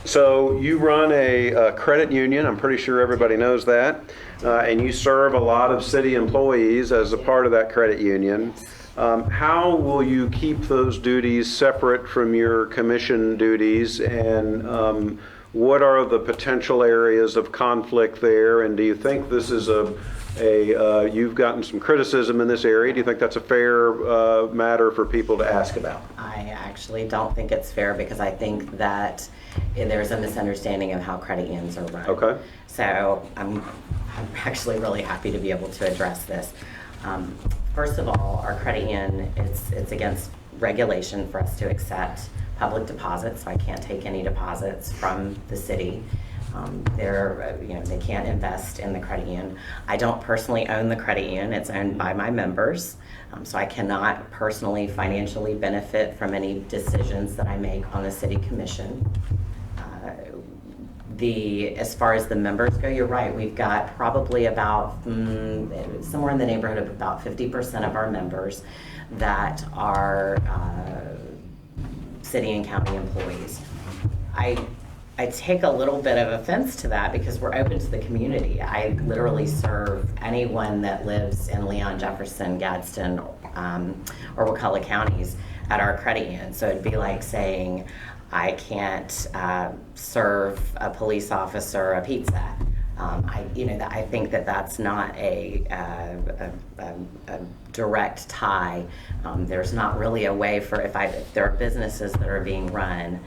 So you run a credit union, I'm pretty sure everybody knows that, and you serve a lot of city employees as a part of that credit union. How will you keep those duties separate from your commission duties, and what are the potential areas of conflict there? And do you think this is you've gotten some criticism in this area. Do you think that's a fair matter for people to ask about? I actually don't think it's fair, because I think that there's a misunderstanding of how credit unions are run. Okay. So I'm actually really happy to be able to address this. First of all, our credit union, it's against regulation for us to accept public deposits, so I can't take any deposits from the city. They can't invest in the credit union. I don't personally own the credit union. It's owned by my members. So I cannot personally financially benefit from any decisions that I make on the city commission. As far as the members go, you're right. We've got probably about somewhere in the neighborhood of about 50% of our members that are city and county employees. I take a little bit of offense to that, because we're open to the community. I literally serve anyone that lives in Leon, Jefferson, Gadsden, or Wakulla counties at our credit union. So it'd be like saying I can't serve a police officer a pizza. I think that that's not a direct tie. There's not really a way for if there are businesses that are being run.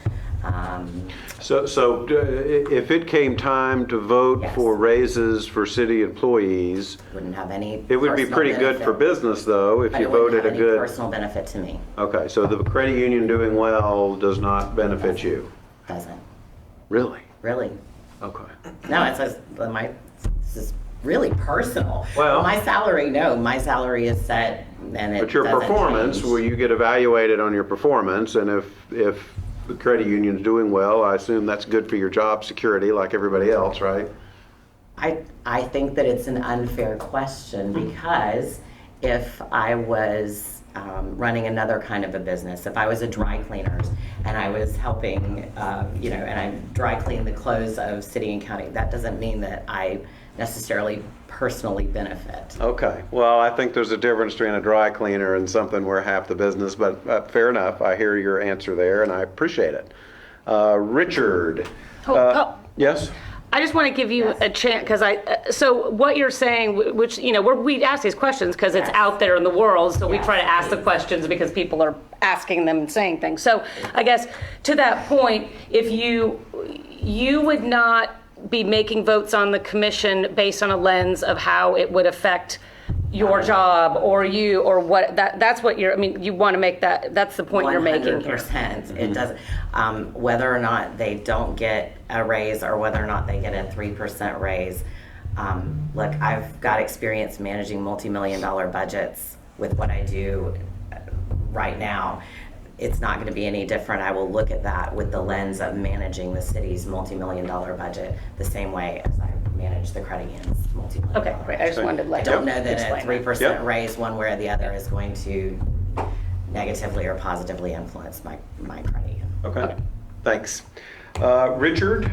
So if it came time to vote Yes. for raises for city employees, Wouldn't have any. it would be pretty good for business, though, if But you it wouldn't voted have a any good. personal benefit to me. Okay, so the credit union doing well does not benefit you. Doesn't Really? really. Okay. No, this is really personal. Well- my salary is set, and it But your doesn't performance, change. well, you get evaluated on your performance, and if the credit union's doing well, I assume that's good for your job security like everybody else, right? I think that it's an unfair question, because if I was running another kind of a business, if I was a dry cleaners and I was helping, and I dry clean the clothes of city and county, that doesn't mean that I necessarily personally benefit. Okay, well, I think there's a difference between a dry cleaner and something where half the business, but fair enough. I hear your answer there, and I appreciate it. Richard. Yes? I just want to give you a chance, because so what you're saying, which, we ask these questions because it's out there in the world, so we try to ask the questions because people are asking them and saying things. So I guess to that point, if you would not be making votes on the commission based on a lens of how it would affect your job or you, or what, that's what you want to make that's the point you're making here. 100%. It doesn't, whether or not they don't get a raise or whether or not they get a 3% raise. Look, I've got experience managing multi-million-dollar budgets with what I do right now. It's not going to be any different. I will look at that with the lens of managing the city's multi-million-dollar budget the same way as I manage the credit union's multi-million-dollar Okay, great. I just wanted to I don't know that explain a 3% raise one way or the other is going to negatively or positively influence my credit union. Okay, thanks. Richard,